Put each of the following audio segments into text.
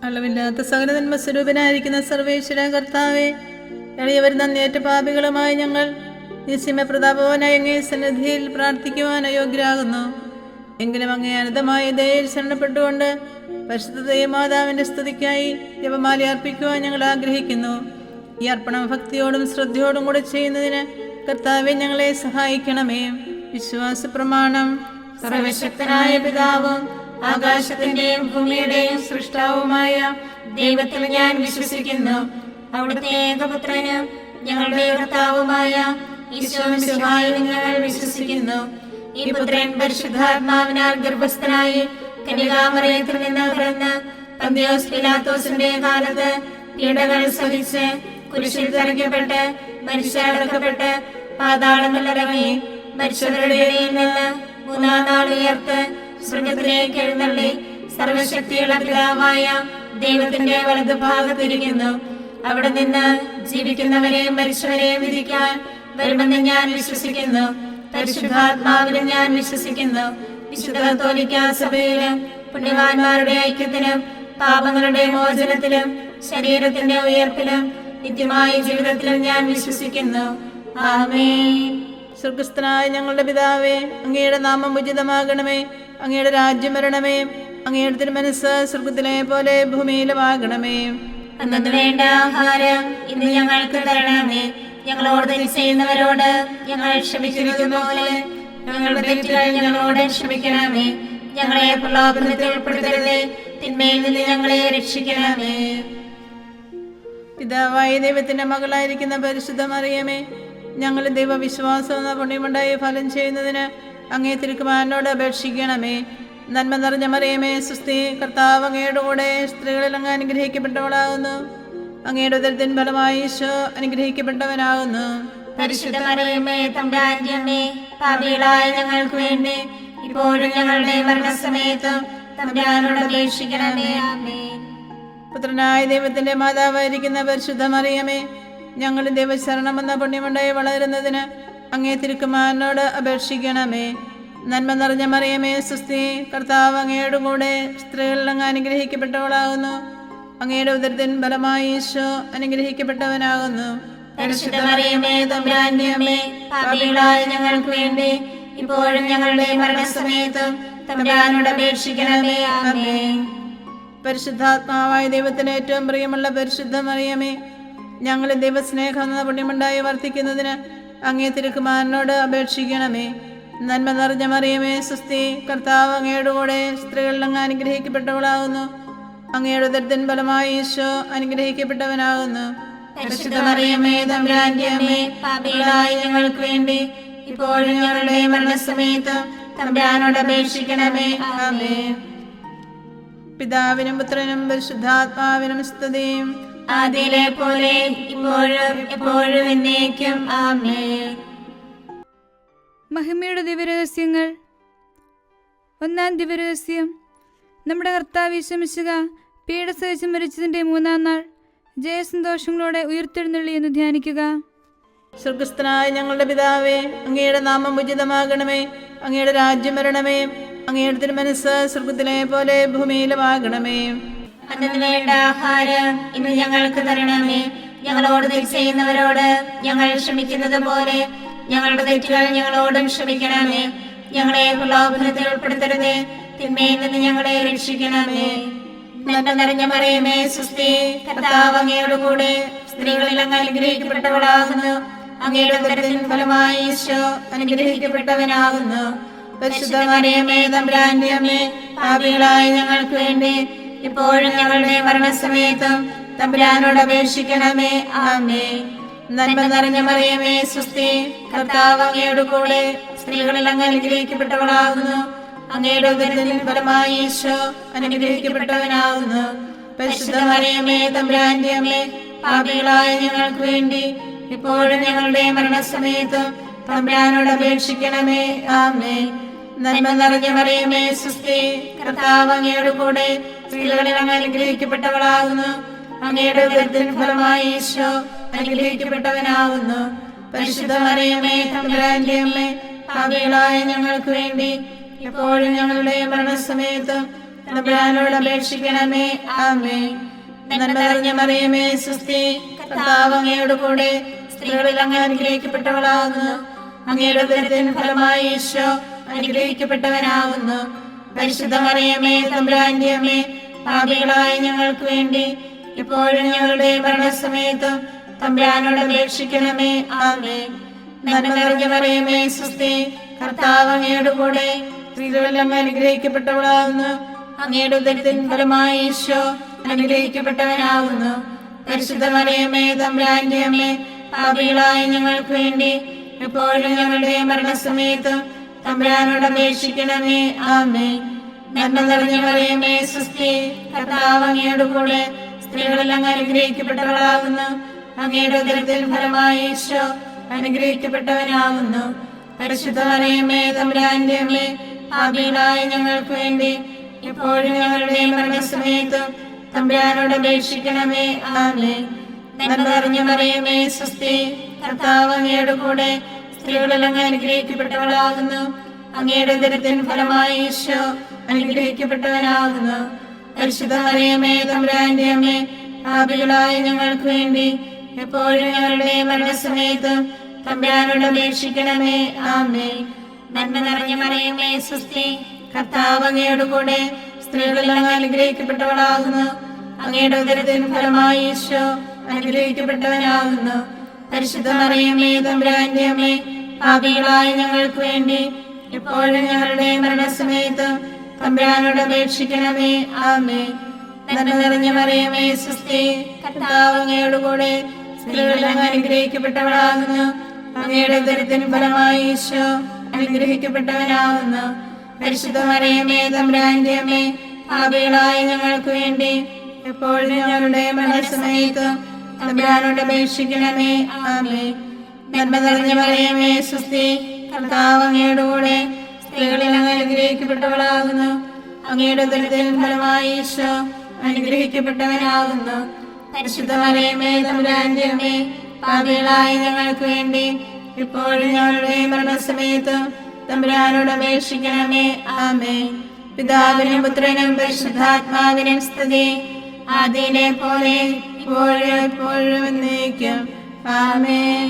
അളവില്ലാത്ത സകല നന്മ സ്വരൂപനായിരിക്കുന്ന സർവേശ്വര കർത്താവെ, എളിയവർ നന്ദിയേറ്റ പാപികളുമായി ഞങ്ങൾ നിസ്യമ പ്രതാപവാനായ അങ്ങേ സന്നിധിയിൽ പ്രാർത്ഥിക്കുവാൻ അയോഗ്യരാകുന്നു. എങ്കിലും അങ്ങേ അനന്തമായ ദയയിൽ ശരണപ്പെട്ടുകൊണ്ട് പരിശുദ്ധ ദൈവമാതാവിന്റെ സ്തുതിക്കായി ജപമാല അർപ്പിക്കുവാൻ ഞങ്ങൾ ആഗ്രഹിക്കുന്നു. ഈ അർപ്പണം ഭക്തിയോടും ശ്രദ്ധയോടും കൂടെ ചെയ്യുന്നതിന് കർത്താവെ ഞങ്ങളെ സഹായിക്കണമേ. വിശ്വാസ പ്രമാണം. സർവശക്തനായ പിതാവും ആകാശത്തിന്റെയും ഭൂമിയുടെയും സൃഷ്ടാവുമായ ദൈവത്തിൽ ഞാൻ വിശ്വസിക്കുന്നു. അവിടുത്തെ ഏകപുത്രനും ഞങ്ങളുടെ കർത്താവുമായ ഈശോമിശിഹായിൽ ഞങ്ങൾ വിശ്വസിക്കുന്നു. ഈ പുത്രൻ പരിശുദ്ധാത്മാവിനാൽ ഗർഭസ്ഥനായി കന്യകാമറിയത്തിൽ നിന്ന് പിറന്ന് പന്തിയോസ് പിലാത്തോസിന്റെ കാലത്ത് പീഡകൾ സഹിച്ച് കുരിശിൽ തറയ്ക്കപ്പെട്ട് മരിച്ചടക്കപ്പെട്ട് പാതാളങ്ങളിലിറങ്ങി മരിച്ചവരുടെ ഇടയിൽ നിന്ന് മൂന്നാം നാൾ ഉയർത്ത് സ്വർഗത്തിലേക്ക് എഴുന്നള്ളി സർവശക്തിയുള്ള പിതാവായ ദൈവത്തിന്റെ വലതുഭാഗത്തിരിക്കുന്നു. അവിടെ നിന്ന് ജീവിക്കുന്നവരെയും മരിച്ചവരെയും വിധിക്കാൻ വരുമെന്ന് ഞാൻ വിശ്വസിക്കുന്നു. പരിശുദ്ധാത്മാവിലും ഞാൻ വിശ്വസിക്കുന്നു. വിശുദ്ധ കത്തോലിക്കാ സഭയിലും പുണ്യവാന്മാരുടെ ഐക്യത്തിലും പാപങ്ങളുടെ മോചനത്തിലും ശരീരത്തിന്റെ ഉയർപ്പിലും നിത്യമായ ജീവിതത്തിലും ഞാൻ വിശ്വസിക്കുന്നു. ആമേൻ. സ്വർഗസ്ഥനായ ഞങ്ങളുടെ പിതാവേ, അങ്ങയുടെ നാമം ഉചിതമാകണമേ. അങ്ങയുടെ രാജ്യം വരണമേ. അങ്ങയുടെ തിരുമനസ്സ് സ്വർഗത്തിലെ പോലെ ഭൂമിയിലുമാകണമേ. അന്നു വേണ്ട ആഹാരം ഇന്ന് ഞങ്ങൾക്ക് തരണമേ. ഞങ്ങളോട് തെറ്റ് ചെയ്യുന്നവരോട് ഞങ്ങൾ ക്ഷമിച്ചിരിക്കുന്ന പോലെ ഞങ്ങളുടെ തെറ്റുകൾ ഞങ്ങളോട് ക്ഷമിക്കണമേ. ഞങ്ങളെ പ്രലോഭനത്തിൽ ഉൾപ്പെടുത്തരുതേ, തിന്മയിൽ നിന്ന് ഞങ്ങളെ രക്ഷിക്കണമേ. പിതാവായ ദൈവത്തിന്റെ മകളായിരിക്കുന്ന പരിശുദ്ധ മറിയമേ, ഞങ്ങൾ ദൈവവിശ്വാസം എന്ന പുണ്യമുണ്ടായി ഫലം ചെയ്യുന്നതിന് അങ്ങേ തിരുക്കുമാരനോട് അപേക്ഷിക്കണമേ. നന്മ നിറഞ്ഞ മറിയമേ, സുസ്ഥി, കർത്താവ് അങ്ങയുടെ കൂടെ സ്ത്രീകളിൽ അങ്ങ് അനുഗ്രഹിക്കപ്പെട്ടവളാകുന്നു. അങ്ങയുടെ ഉദരത്തിൻ ഫലമായി ഈശോ അനുഗ്രഹിക്കപ്പെട്ടവനാകുന്നു. പരിശുദ്ധ മറിയമേ, തമ്പുരാന്റെ അമ്മേ, പാപികളായ ഞങ്ങൾക്ക് വേണ്ടി ഇപ്പോഴും ഞങ്ങളുടെ മരണസമയത്തും തമ്പുരാനോട് അപേക്ഷിക്കണമേ. ആമേൻ. പുത്രനായ ദൈവത്തിന്റെ മാതാവായിരിക്കുന്ന പരിശുദ്ധ മറിയമേ, ഞങ്ങൾ ദൈവശരണമെന്ന പുണ്യമുണ്ടായി വളരുന്നതിന് അങ്ങേ തിരുക്കുമാരനോട് അപേക്ഷിക്കണമേ. നന്മ നിറഞ്ഞ മറിയമേ, സുസ്ഥി, കർത്താവ് അങ്ങയുടെ കൂടെ സ്ത്രീകളിൽ അങ്ങ് അനുഗ്രഹിക്കപ്പെട്ടവളാകുന്നു. അങ്ങയുടെ ഉദരത്തിൻ ഫലമായി ഈശോ അനുഗ്രഹിക്കപ്പെട്ടവനാകുന്നു. പരിശുദ്ധ മറിയമേ, തമ്പുരാന്റെ അമ്മേ, പാപികളായ ഞങ്ങൾക്ക് വേണ്ടി ഇപ്പോഴും ഞങ്ങളുടെ മരണസമയത്തും തമ്പുരാനോട് അപേക്ഷിക്കണമേ. ആമേൻ. പരിശുദ്ധാത്മാവായ ദൈവത്തിന് ഏറ്റവും പ്രിയമുള്ള പരിശുദ്ധ മറിയമേ, ഞങ്ങൾ ദൈവസ്നേഹം എന്ന പുണ്യമുണ്ടായി വർദ്ധിക്കുന്നതിന് അങ്ങേ തിരുക്കുമാരനോട് അപേക്ഷിക്കണമേ. നന്മ നിറഞ്ഞ മറിയമേ, സുസ്ഥി, കർത്താവ് അങ്ങയുടെ കൂടെ സ്ത്രീകളിൽ അങ്ങ് അനുഗ്രഹിക്കപ്പെട്ടവളാകുന്നു. അങ്ങയുടെ ഉദരത്തിൻ ഫലമായി ഈശോ അനുഗ്രഹിക്കപ്പെട്ടവനാകുന്നു. പരിശുദ്ധ മറിയമേ, തമ്പുരാന്റെ അമ്മേ, പാപികളായ ഞങ്ങൾക്ക് വേണ്ടി ഇപ്പോഴും ഞങ്ങളുടെ മരണസമയത്തും തമ്പുരാനോട് അപേക്ഷിക്കണമേ. ആമേൻ. പിതാവിനും പുത്രനും പരിശുദ്ധാത്മാവിനും സ്തുതിയും ആദിയിലെ പോലെ ഇപ്പോഴും എപ്പോഴും എന്നേക്കും. ആമേൻ. മഹിമയുടെ ദിവ്യരഹസ്യങ്ങൾ. ഒന്നാം ദിവ്യരഹസ്യം. നമ്മുടെ കർത്താവ് ഈശോ മിശിഹ പീഡ സഹിച്ച് മരിച്ചതിൻ്റെ മൂന്നാം നാൾ ജയസന്തോഷങ്ങളോടെ ഉയർത്തെഴുന്നള്ളി എന്ന് ധ്യാനിക്കുക. സ്വർഗസ്ഥനായ ഞങ്ങളുടെ പിതാവേ, അങ്ങയുടെ നാമം ഉചിതമാകണമേ. അങ്ങയുടെ രാജ്യം വരണമേ. അങ്ങയുടെ തിരുമനസ്സ് സ്വർഗത്തിലെ പോലെ ഭൂമിയിലുമാകണമേ. അന്നു വേണ്ട ആഹാരം ഇന്ന് ഞങ്ങൾക്ക് തരണമേ. ഞങ്ങളോട് തെറ്റ് ചെയ്യുന്നവരോട് ഞങ്ങൾ ക്ഷമിക്കുന്നത് പോലെ ഞങ്ങളുടെ തെറ്റുകൾ ഞങ്ങളോടും ക്ഷമിക്കണമേ. ഞങ്ങളെ പ്രലോഭനത്തിൽ ഉൾപ്പെടുത്തരുതേ, തിന്മയിൽ നിന്ന് ഞങ്ങളെ രക്ഷിക്കണമേ. നന്മ നിറഞ്ഞ മറിയമേ, സുസ്ഥി, കർത്താവ് അങ്ങയുടെ കൂടെ സ്ത്രീകളിൽ അങ്ങ് അനുഗ്രഹിക്കപ്പെട്ടവളാകുന്നു. അങ്ങയുടെ ഉദരത്തിൻ ഫലമായി ഈശോ അനുഗ്രഹിക്കപ്പെട്ടവനാകുന്നു. പരിശുദ്ധ മറിയമേ, തമ്പുരാന്റെ അമ്മേ, പാപികളായ ഞങ്ങൾക്ക് വേണ്ടി ഇപ്പോഴും ഞങ്ങളുടെ മരണസമയത്തും തമ്പുരാനോട് അപേക്ഷിക്കണമേ. ആമേൻ. നന്മ നിറഞ്ഞ മറിയമേ, സുസ്ഥി, കർത്താവ് അങ്ങയുടെ കൂടെ സ്ത്രീകളിൽ അങ്ങ് അനുഗ്രഹിക്കപ്പെട്ടവളാകുന്നു. അങ്ങയുടെ ഉദരത്തിൻ ഫലമായി ഈശോ അനുഗ്രഹിക്കപ്പെട്ടവനാകുന്നു. പരിശുദ്ധ മറിയമേ, തമ്പുരാന്റെ അമ്മേ, പാപികളായ ഞങ്ങൾക്ക് വേണ്ടി ഇപ്പോഴും ഞങ്ങളുടെ മരണസമയത്തും തമ്പുരാനോട് അപേക്ഷിക്കണമേ. ആമേൻ. നന്മ നിറഞ്ഞ മറിയമേ, സുസ്ഥി, കർത്താവ് അങ്ങയുടെ കൂടെ സ്ത്രീകളിൽ അങ്ങ് അനുഗ്രഹിക്കപ്പെട്ടവളാകുന്നു. അങ്ങയുടെ ഉദരത്തിൻ ഫലമായി ഈശോ അനുഗ്രഹിക്കപ്പെട്ടവനാകുന്നു. പരിശുദ്ധ മറിയമേ, തമ്പുരാന്റെ അമ്മേ, പാപികളായ ഞങ്ങൾക്ക് വേണ്ടി ഇപ്പോഴും ഞങ്ങളുടെ മരണസമയത്തും തമ്പുരാനോട് അപേക്ഷിക്കണമേ. ആമേൻ. നന്മ നിറഞ്ഞ മറിയമേ സുസ്തി, കർത്താവ് അങ്ങയോട് കൂടെ സ്ത്രീകളിൽ അങ്ങ് അനുഗ്രഹിക്കപ്പെട്ടവളാകുന്നു. അങ്ങയുടെ ഉദരത്തിൻ ഫലമായി ഈശോ അനുഗ്രഹിക്കപ്പെട്ടവനാകുന്നു. പരിശുദ്ധ മറിയമേ തമ്പുരാന്റെ അമ്മേ, പാപികളായ ഞങ്ങൾക്ക് വേണ്ടി ഇപ്പോഴും ഞങ്ങളുടെ മരണസമയത്തും തമ്പുരാനോട് അപേക്ഷിക്കണമേ. ആമേൻ. നന്മ നിറഞ്ഞ മറിയമേ സുസ്തി, കർത്താവ് അങ്ങയോട് കൂടെ സ്ത്രീകളിൽ അങ്ങ് അനുഗ്രഹിക്കപ്പെട്ടവളാകുന്നു. അങ്ങയുടെ ഉദരത്തിൻ ഫലമായി ഈശോ അനുഗ്രഹിക്കപ്പെട്ടവനാകുന്നു. പരിശുദ്ധ മറിയമേ തമ്പുരാന്റെ അമ്മേ, പാപികളായ ഞങ്ങൾക്ക് വേണ്ടി എപ്പോഴും ഞങ്ങളുടെ മരണസമയത്തും തമ്പുരാനോട് അപേക്ഷിക്കണമേ. ആമേൻ. നന്മ നിറഞ്ഞ മറിയമേ സുസ്തി, കർത്താവ് അങ്ങയോട് കൂടെ സ്ത്രീകളിൽ അങ്ങ് അനുഗ്രഹിക്കപ്പെട്ടവളാകുന്നു. അങ്ങയുടെ ഉദരത്തിൻ ഫലമായി ഈശോ അനുഗ്രഹിക്കപ്പെട്ടവനാകുന്നു. പരിശുദ്ധ മറിയമേ തമ്പുരാന്റെ അമ്മേ, പാപികളായ ഞങ്ങൾക്ക് വേണ്ടി എപ്പോഴും ഞങ്ങളുടെ മരണസമയത്തും തമ്പുരാനോട് അപേക്ഷിക്കണമേ. ആമേൻ. നന്മ നിറഞ്ഞ മറിയമേ സുസ്തി, കർത്താവ് അങ്ങയോട് കൂടെ സ്ത്രീകളിൽ അങ്ങ് അനുഗ്രഹിക്കപ്പെട്ടവളാകുന്നു. അങ്ങയുടെ ഉദരത്തിൻ ഫലമായി ഈശോ അനുഗ്രഹിക്കപ്പെട്ടവനാകുന്നു. പരിശുദ്ധ മറിയമേ തമ്പുരാന്റെ അമ്മേ, പാപികളായ ഞങ്ങൾക്ക് വേണ്ടി എപ്പോഴും ഞങ്ങളുടെ മരണസമയത്തും തമ്പുരാനോട് അപേക്ഷിക്കണമേ. ആമേൻ. നന്മ നിറഞ്ഞ മറിയമേ സുസ്തി, കർത്താവ് അങ്ങയോട് കൂടെ സ്ത്രീകളിൽ അങ്ങ് അനുഗ്രഹിക്കപ്പെട്ടവളാകുന്നു. അങ്ങയുടെ ഉദരത്തിൻ ഫലമായി ഈശോ അനുഗ്രഹിക്കപ്പെട്ടവനാകുന്നു. പരിശുദ്ധ മറിയമേ തമ്പുരാന്റെ അമ്മേ, പാപികളായ ഞങ്ങൾക്ക് വേണ്ടി ഇപ്പോഴും ഞങ്ങളുടെ മരണസമയത്തും തമ്പുരാനോട് അപേക്ഷിക്കണമേ. ആമേൻ. നന്മ നിറഞ്ഞ മറിയമേ സുസ്തി, കർത്താവ് അങ്ങയോട് കൂടെ സ്ത്രീകളിൽ അങ്ങ് അനുഗ്രഹിക്കപ്പെട്ടവളാകുന്നു. അങ്ങയുടെ ഉദരത്തിൻ ഫലമായി ഈശോ അനുഗ്രഹിക്കപ്പെട്ടവനാകുന്നു. പരിശുദ്ധ മറിയമേ തമ്പുരാന്റെ അമ്മേ, പാപികളായ ഞങ്ങൾക്ക് വേണ്ടി എപ്പോഴും ഞങ്ങളുടെ മരണസമയത്തും തമ്പുരാനോട് അപേക്ഷിക്കണമേ. ആമേൻ. നന്മ നിറഞ്ഞ മറിയമേ സുസ്തി, കർത്താവ് അങ്ങയോട് കൂടെ സ്ത്രീകളിൽ അങ്ങ് അനുഗ്രഹിക്കപ്പെട്ടവളാകുന്നു. അങ്ങയുടെ ഉദരത്തിൻ ഫലമായി ഈശോ അനുഗ്രഹിക്കപ്പെട്ടവനാകുന്നു. പരിശുദ്ധ മറിയമേ തമ്പുരാന്റെ അമ്മേ, പാപികളായ ഞങ്ങൾക്ക് വേണ്ടി ഇപ്പോഴും ഞങ്ങളുടെ മരണസമയത്തും തമ്പുരാനോട് അപേക്ഷിക്കണമേ. ആമേൻ. പിതാവിനും പുത്രനും പരിശുദ്ധാത്മാവിനും സ്തുതി, ആദിയിലെ പോലെ ഇപ്പോഴും എപ്പോഴും എന്നേക്കും. ആമേൻ.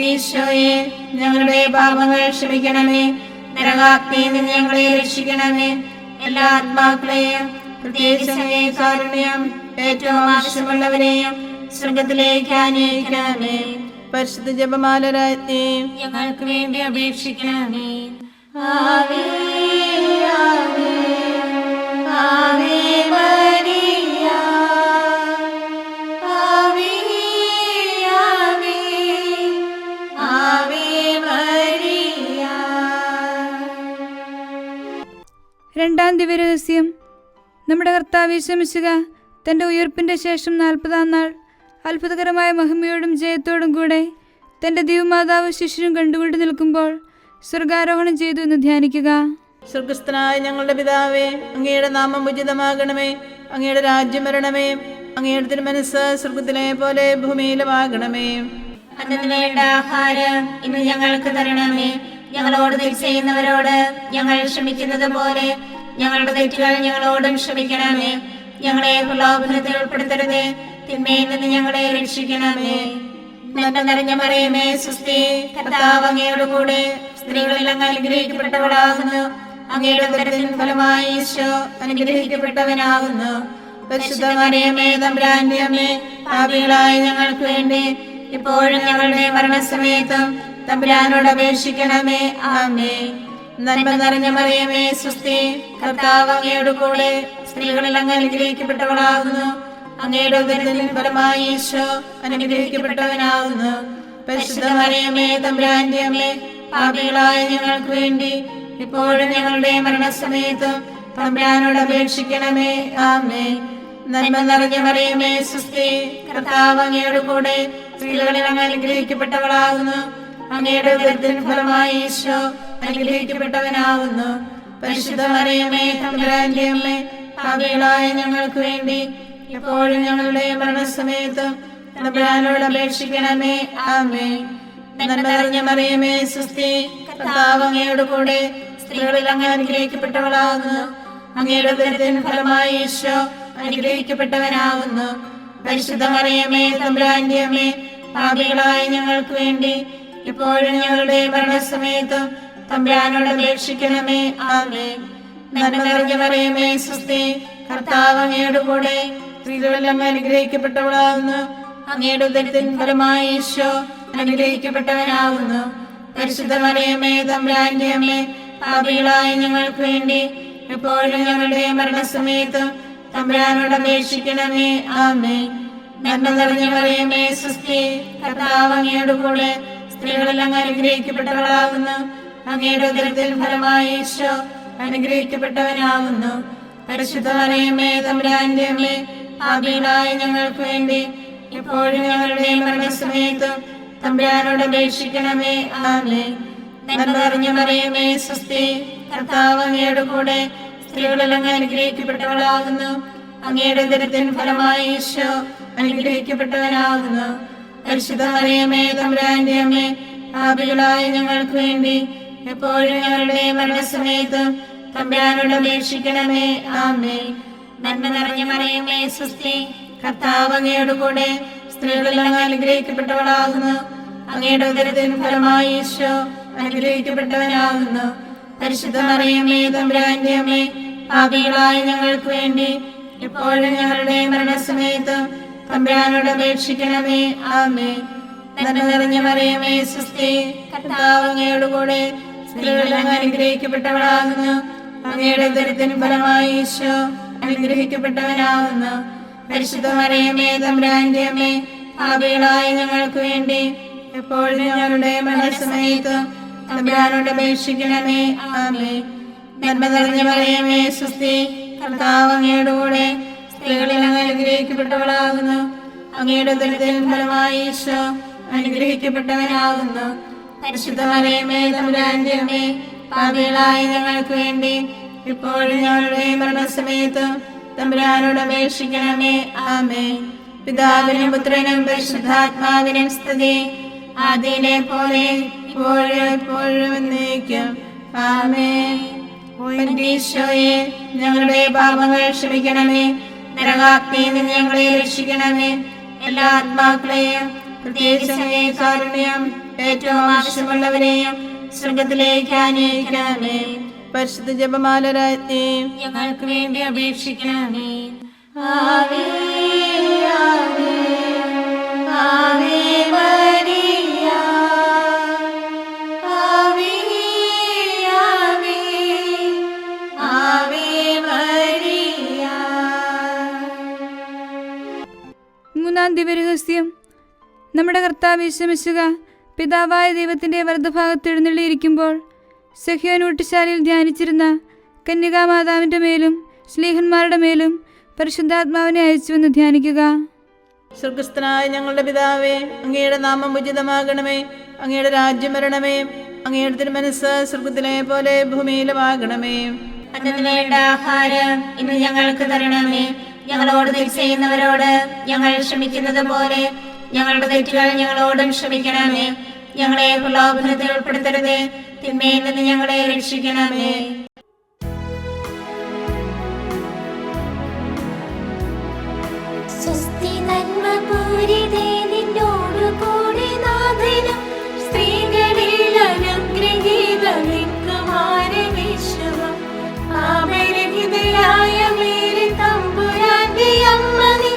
ഈശോയെ, ഞങ്ങളുടെ പാപങ്ങൾ ക്ഷമിക്കണമേ. നരകാഗ്നിയിൽ നിന്ന് ഞങ്ങളെ രക്ഷിക്കണമേ. എല്ലാ ആത്മാക്കളെയും പ്രത്യേകിച്ച് കാരുണ്യം ഏറ്റവും ആവശ്യമുള്ളവരെയും സ്വർഗത്തിലേക്ക് ആനയിക്കണമേ. പരിശുദ്ധ ജപമാല രാജ്ഞി, ഞങ്ങൾക്ക് വേണ്ടി അപേക്ഷിക്കണമേ. ആവേ ആവേ ആവേ മരിയ, ആവേ ആവേ ആവേ മരിയ. രണ്ടാം ദിവ്യരഹസ്യം. നമ്മുടെ കർത്താവ് യേശു മിശിഹ തൻ്റെ ഉയർപ്പിൻ്റെ ശേഷം 40-ാം നാൾ അത്ഭുതകരമായ മഹിമയോടും ജയത്തോടും കൂടെ തൻ്റെ ദൈവമാതാവ് ശിശുവും കണ്ടുകൊണ്ട് നിൽക്കുമ്പോൾ സ്വർഗാരോഹണം ചെയ്തു എന്ന് ധ്യാനിക്കുക. സ്വർഗസ്ഥനായ ഞങ്ങളുടെ പിതാവേ, അങ്ങയുടെ നാമം ഉചിതമാകണമേ. അങ്ങയുടെ രാജ്യം വരണമേ. അങ്ങയുടെ തിരുമനസ്സ് സ്വർഗത്തിലെ പോലെ ഭൂമിയിലുമാകണമേ. അന്നു വേണ്ട ആഹാരം ഇന്ന് ഞങ്ങൾക്ക് തരണമേ. ഞങ്ങളോട് തെറ്റ് ചെയ്യുന്നവരോട് ഞങ്ങൾ ക്ഷമിക്കുന്നത് പോലെ ഞങ്ങളുടെ തെറ്റുകൾ ഞങ്ങളോടും ക്ഷമിക്കണമേ. ഞങ്ങളെ പ്രലോഭനത്തിൽ ഉൾപ്പെടുത്തരുതേ, തിന്മയിൽ നിന്ന് ഞങ്ങളെ രക്ഷിക്കണമേ. നന്മ നിറഞ്ഞ മറിയമേ സുസ്തി, കർത്താവ് അങ്ങയോട് കൂടെ സ്ത്രീകളിൽ അങ്ങ് അനുഗ്രഹിക്കപ്പെട്ടവളാകുന്നു. അങ്ങയുടെ ഉദരത്തിൻ ഫലമായി ഈശോ അനുഗ്രഹിക്കപ്പെട്ടവനാകുന്നു. പരിശുദ്ധ മറിയമേ തമ്പുരാന്റെ അമ്മേ, പാപികളായ ഞങ്ങൾക്ക് വേണ്ടി ഇപ്പോഴും ഞങ്ങളുടെ മരണസമയത്തും തമ്പുരാനോട് അപേക്ഷിക്കണമേ. ആമേൻ. നന്മ നിറഞ്ഞ മറിയമേ സുസ്തി, കർത്താവ് അങ്ങയോട് കൂടെ സ്ത്രീകളിൽ അങ്ങ് അനുഗ്രഹിക്കപ്പെട്ടവളാകുന്നു. അങ്ങയുടെ ഉദരത്തിൻ ഫലമായി ഈശോ അനുഗ്രഹിക്കപ്പെട്ടവനാകുന്നു. പരിശുദ്ധ മറിയമേ തമ്പുരാന്റെ അമ്മേ, പാപികളായ ഞങ്ങൾക്ക് വേണ്ടി ഇപ്പോഴും ഞങ്ങളുടെ മരണസമയത്തും തമ്പുരാനോട് അപേക്ഷിക്കണമേ. ആമേൻ. നന്മ നിറഞ്ഞ മറിയമേ സുസ്തി, കർത്താവ് അങ്ങയോട് കൂടെ സ്ത്രീകളിൽ അങ്ങ് അനുഗ്രഹിക്കപ്പെട്ടവളാകുന്നു. അങ്ങയുടെ ഉദരത്തിൻ ഫലമായി ഈശോ അനുഗ്രഹിക്കപ്പെട്ടവനാകുന്നു. പരിശുദ്ധ മറിയമേ തമ്പുരാന്റെ അമ്മേ, പാപികളായ ഞങ്ങൾക്ക് വേണ്ടി എപ്പോഴും ഞങ്ങളുടെ മരണസമയത്തും തമ്പുരാനോട് അപേക്ഷിക്കണമേ. ആമേൻ. നന്മ നിറഞ്ഞ മറിയമേ സുസ്തി, കർത്താവ് അങ്ങയോട് കൂടെ സ്ത്രീകളിൽ അങ്ങ് അനുഗ്രഹിക്കപ്പെട്ടവളാകുന്നു. അങ്ങയുടെ ഉദരത്തിൻ ഫലമായി ഈശോ അനുഗ്രഹിക്കപ്പെട്ടവനാകുന്നു. പരിശുദ്ധ മറിയമേ, തമ്പുരാന്റെ അമ്മേ, പാപികളായ ഞങ്ങൾക്ക് വേണ്ടി ഇപ്പോഴും ഞങ്ങളുടെ മരണസമയത്തും തമ്പുരാനോട് അപേക്ഷിക്കണമേ. ആമേൻ. നന്മ നിറഞ്ഞ മറിയമേ, സ്വസ്തി, കർത്താവ് അങ്ങയുടെ കൂടെ സ്ത്രീകളെല്ലാം അനുഗ്രഹിക്കപ്പെട്ടവളാകുന്നു. അങ്ങയുടെ ഉദരത്തിൻ ഫലമായി ഈശോ അനുഗ്രഹിക്കപ്പെട്ടവനാകുന്നു. പരിശുദ്ധ മറിയമേ, തമ്പുരാന്റെ അമ്മേ, പാപികളായ ഞങ്ങൾക്ക് വേണ്ടി എപ്പോഴും ഞങ്ങളുടെ മരണസമയത്തും തമ്പുരാനോട് അപേക്ഷിക്കണമേ. ആമേൻ. നന്മ നിറഞ്ഞ മറിയമേ, സ്വസ്തി, കർത്താവ് അങ്ങയുടെ കൂടെ സ്ത്രീകളെല്ലാം അനുഗ്രഹിക്കപ്പെട്ടവളാകുന്നു. അങ്ങയുടെ ഉദരത്തിൻ ഫലമായി ഈശോ അനുഗ്രഹിക്കപ്പെട്ടവനാകുന്നു. പരിശുദ്ധ മറിയമേ, തമ്പുരാന്റെ അമ്മേ, പാപികളായ ഞങ്ങൾക്ക് വേണ്ടി എപ്പോഴും ഞങ്ങളുടെ മരണസമയത്തും തമ്പുരാനോട് അപേക്ഷിക്കണമേ. ആമേൻ. നന്മ നിറഞ്ഞ മറിയമേ, സ്വസ്തി, കർത്താവ് അങ്ങയുടെ കൂടെ സ്ത്രീകളെല്ലാം അനുഗ്രഹിക്കപ്പെട്ടവളാകുന്നു. അങ്ങയുടെ ഉദരത്തിൻ ഫലമായി ഈശോ അനുഗ്രഹിക്കപ്പെട്ടവനാകുന്നു. പരിശുദ്ധ മറിയമേ, തമ്പുരാന്റെ അമ്മേ, പാപികളായ ഞങ്ങൾക്ക് വേണ്ടി എപ്പോഴും ഞങ്ങളുടെ മരണസമയത്തും തമ്പുരാനോട് അപേക്ഷിക്കണമേ. ആമേൻ. നന്മ നിറഞ്ഞ മറിയമേ, സ്വസ്തി, കർത്താവ് അങ്ങയുടെ കൂടെ സ്ത്രീകളെല്ലാം അനുഗ്രഹിക്കപ്പെട്ടവളാകുന്നു. അങ്ങയുടെ ഉദരത്തിൻ ഫലമായി ഈശോ അനുഗ്രഹിക്കപ്പെട്ടവനാകുന്നു. പരിശുദ്ധ മറിയമേ, തമ്പുരാന്റെ അമ്മേ, പാപികളായ ഞങ്ങൾക്ക് വേണ്ടി എപ്പോഴും ഞങ്ങളുടെ മരണസമയത്തും തമ്പുരാനോട് അപേക്ഷിക്കണമേ. ആമേൻ. നന്മ നിറഞ്ഞ മറിയമേ, സ്വസ്തി, കർത്താവ് അങ്ങയുടെ കൂടെ സ്ത്രീകളെല്ലാം അനുഗ്രഹിക്കപ്പെട്ടവളാകുന്നു. അങ്ങയുടെ ഉദരത്തിൻ ഫലമായി ഈശോ അനുഗ്രഹിക്കപ്പെട്ടവനാകുന്നു. പരിശുദ്ധ മറിയമേ, തമ്പുരാന്റെ അമ്മേ, പാപികളായ ഞങ്ങൾക്ക് വേണ്ടി എപ്പോഴും ഞങ്ങളുടെ മരണസമയത്തും തമ്പുരാനോട് അപേക്ഷിക്കണമേ. ആമേൻ. നന്മ നിറഞ്ഞ മറിയമേ, സ്വസ്തി, കർത്താവ് അങ്ങയുടെ കൂടെ സ്ത്രീകളെല്ലാം അനുഗ്രഹിക്കപ്പെട്ടവളാകുന്നു. അങ്ങയുടെ ഉദരത്തിൻ ഫലമായി ഈശോ അനുഗ്രഹിക്കപ്പെട്ടവനാകുന്നു. പരിശുദ്ധ മറിയമേ, തമ്പുരാന്റെ അമ്മേ, പാപികളായ ഞങ്ങൾക്ക് വേണ്ടി ഇപ്പോഴും ഞങ്ങളുടെ മരണസമയത്തും തമ്പുരാനോട് അപേക്ഷിക്കണമേ. ആമേൻ. പിതാവിനും പുത്രനും പരിശുദ്ധാത്മാവിനും സ്തുതി, ആദിയിലെ പോലെ ഇപ്പോഴും എപ്പോഴും എന്നേക്കും. ആമേൻ. ഈശോയെ, ഞങ്ങളുടെ പാപങ്ങൾ ക്ഷമിക്കണമേ. നരകാഗ്നിയിൽ നിന്ന് ഞങ്ങളെ രക്ഷിക്കണമേ. എല്ലാ ആത്മാക്കളെയും പ്രത്യേകിച്ച് കാരുണ്യം ഏറ്റവും ആവശ്യമുള്ളവരെയും സ്വർഗത്തിലേക്ക് ആനയിക്കണമേ. പരിശുദ്ധ ജപമാല രാജ്ഞി, ഞങ്ങൾക്ക് വേണ്ടി അപേക്ഷിക്കണമേ. ആവേ ആവേ ആവേ മരിയ, ആവേ ആവേ ആവേ മരിയ. മൂന്നാം ദിവ്യരഹസ്യം. നമ്മുടെ കർത്താവ് യേശു മിശിഹ പിതാവായ ദൈവത്തിൻ്റെ വലതുഭാഗത്ത് എഴുന്നള്ളിയിരിക്കുമ്പോൾ സഹ്യോൻ ഊട്ടുശാലയിൽ ധ്യാനിച്ചിരുന്ന കന്യകാമാതാവിൻ്റെ മേലും ശ്ലീഹന്മാരുടെ മേലും പരിശുദ്ധാത്മാവിനെ അയച്ചുവെന്ന് ധ്യാനിക്കുക. സ്വർഗസ്ഥനായ ഞങ്ങളുടെ പിതാവേ, അങ്ങയുടെ നാമം ഉചിതമാകണമേ. അങ്ങയുടെ രാജ്യം വരണമേ. അങ്ങയുടെ തിരുമനസ്സ് സ്വർഗത്തിലെ പോലെ ഭൂമിയിലുമാകണമേ. അന്നത്തിന് വേണ്ട ആഹാരം ഇന്ന് ഞങ്ങൾക്ക് തരണമേ. ഞങ്ങളോട് തെറ്റ് ചെയ്യുന്നവരോട് ഞങ്ങൾ ക്ഷമിക്കുന്നത് പോലെ ഞങ്ങളുടെ തെറ്റുകൾ ഞങ്ങളോടും ക്ഷമിക്കണമേ. ഞങ്ങളെ പ്രലോഭനത്തിൽ ഉൾപ്പെടുത്തരുതേ, തിന്മയിൽ നിന്ന് ഞങ്ങളെ രക്ഷിക്കണമേ. സ്വസ്തി നന്മ പൂരിതേ നിന്നോടു കൂടി നാഥനും സ്ത്രീകളിൽ അനുഗ്രഹീത കുമാരവിശ്വം പാപരഹിതയായ മേരി തമ്പുരാന്റെ അമ്മ നീ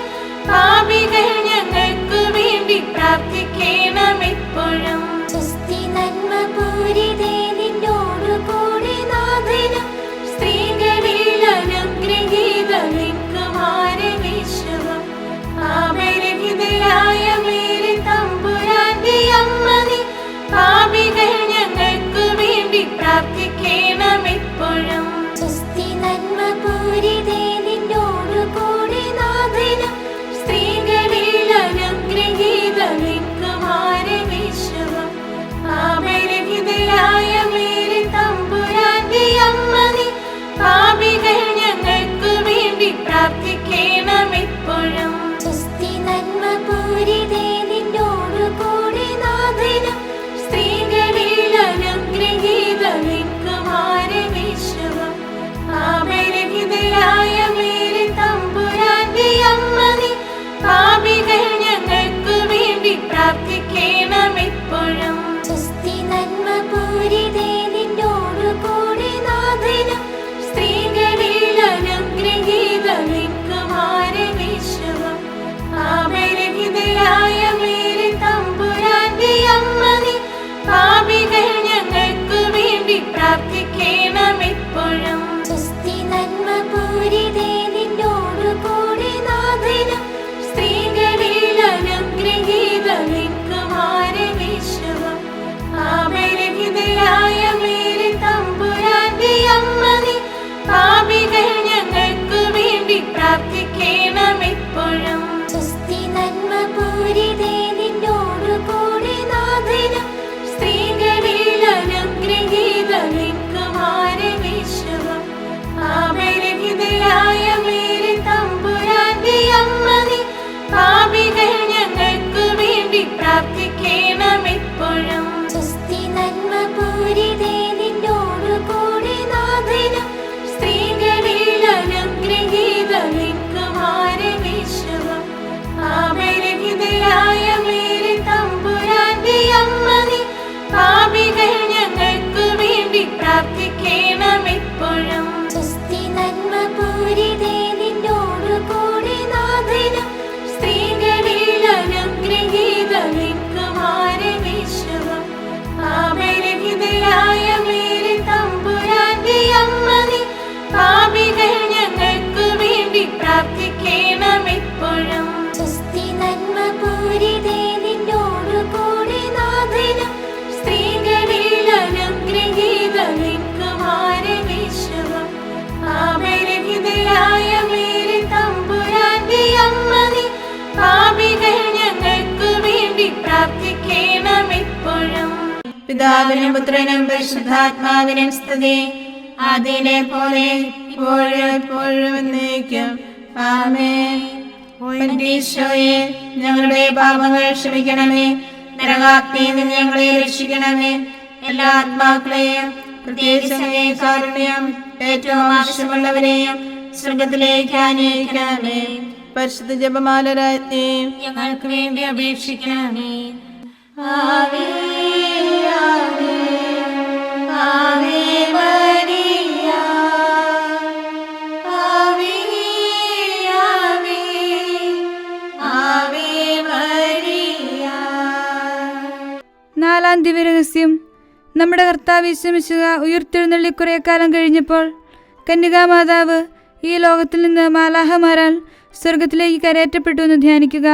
പാപികൾ ഞങ്ങൾക്ക് വേണ്ടി പ്രാർത്ഥിക്കണം എപ്പോഴും. സ്വസ്തി നന്മ പൂരിതേ നിന്നോടു കൂടി നാഥനും സ്ത്രീകളിൽ അനുഗ്രഹീത കുമാരവിശ്വം നിൻകുമാരവിശ്വം പാപരഹിതയായ മേരി തമ്പുരാന്റെ അമ്മ നീ പാപികൾ ഞങ്ങൾക്ക് വേണ്ടി പ്രാർത്ഥിക്കണം എപ്പോഴും. സ്വസ്തി നന്മ പൂരിതേ നിന്നോടു കൂടെ നാഥനും സ്ത്രീകളിൽ അനുഗ്രഹീത നിൻകുമാരവിശ്വം പാപരഹിതയായ മേരി തമ്പുരാന്റെ അമ്മ നീ പാപികൾ ഞങ്ങൾക്ക് വേണ്ടി പ്രാർത്ഥിക്കണം എപ്പോഴും. സ്വസ്തി നന്മ പൂരിതേ നിന്നോടു കൂടെ നാഥനും സ്ത്രീകളിൽ അനുഗ്രഹീത നിൻകുമാരവിശ്വം പാപരഹിതയായ മേരി തമ്പുരാന്റെ അമ്മ നീ പാപികൾ ഞങ്ങൾക്ക് വേണ്ടി പ്രാർത്ഥിക്കണം എപ്പോഴും. സ്വസ്തി നന്മ പൂരിതേ നിന്നോടു കൂടെ നാഥനും സ്ത്രീകളിൽ അനുഗ്രഹീത നിൻകുമാരവിശ്വം പാപരഹിതയായ മേരി തമ്പുരാന്റെ അമ്മ നീ പാപികൾ ഞങ്ങൾക്ക് വേണ്ടി പ്രാർത്ഥിക്കണം എപ്പോഴും. സ്വസ്തി നന്മ പൂരിതേ നിന്നോടു കൂടെ നാഥനും സ്ത്രീകളിൽ അനുഗ്രഹീത നിൻകുമാരവിശ്വം പാപരഹിതയായ മേരി തമ്പുരാന്റെ അമ്മ നീ പാപികൾ ഞങ്ങൾക്ക് വേണ്ടി പ്രാർത്ഥിക്കണം എപ്പോഴും. പിതാവിനും പുത്രനും പരിശുദ്ധാത്മാവിനും സ്തുതി, ആദിയിലെ പോലെ ഇപ്പോഴും എപ്പോഴും എന്നേക്കും. ആമേൻ. ഈശോയെ, ഞങ്ങളുടെ പാപങ്ങൾ ക്ഷമിക്കണമേ, നരകാഗ്നിയിൽ നിന്ന് ഞങ്ങളെ രക്ഷിക്കണമേ. എല്ലാ ആത്മാക്കളെയും പ്രത്യേകിച്ച് കാരുണ്യം ഏറ്റവും ആവശ്യമുള്ളവരെയും സ്വർഗത്തിലേക്ക് ആനയിക്കണമേ. പരിശുദ്ധ ജപമാല രാജ്ഞി ഞങ്ങൾക്ക് വേണ്ടി അപേക്ഷിക്കണമേ. ആവേ ആവേ ആവേ മരിയ, ആവേ ആവേ ആവേ മരിയ. നാലാം ദിവ്യരഹസ്യം. നമ്മുടെ കർത്താവ് യേശുമിശിഹ ഉയിർത്തെഴുന്നള്ളി കുറെ കാലം കഴിഞ്ഞപ്പോൾ കന്യകാമാതാവ് ഈ ലോകത്തിൽ നിന്ന് മാലാഹമാരാൽ സ്വർഗത്തിലേക്ക് കരയേറ്റപ്പെട്ടു എന്ന് ധ്യാനിക്കുക.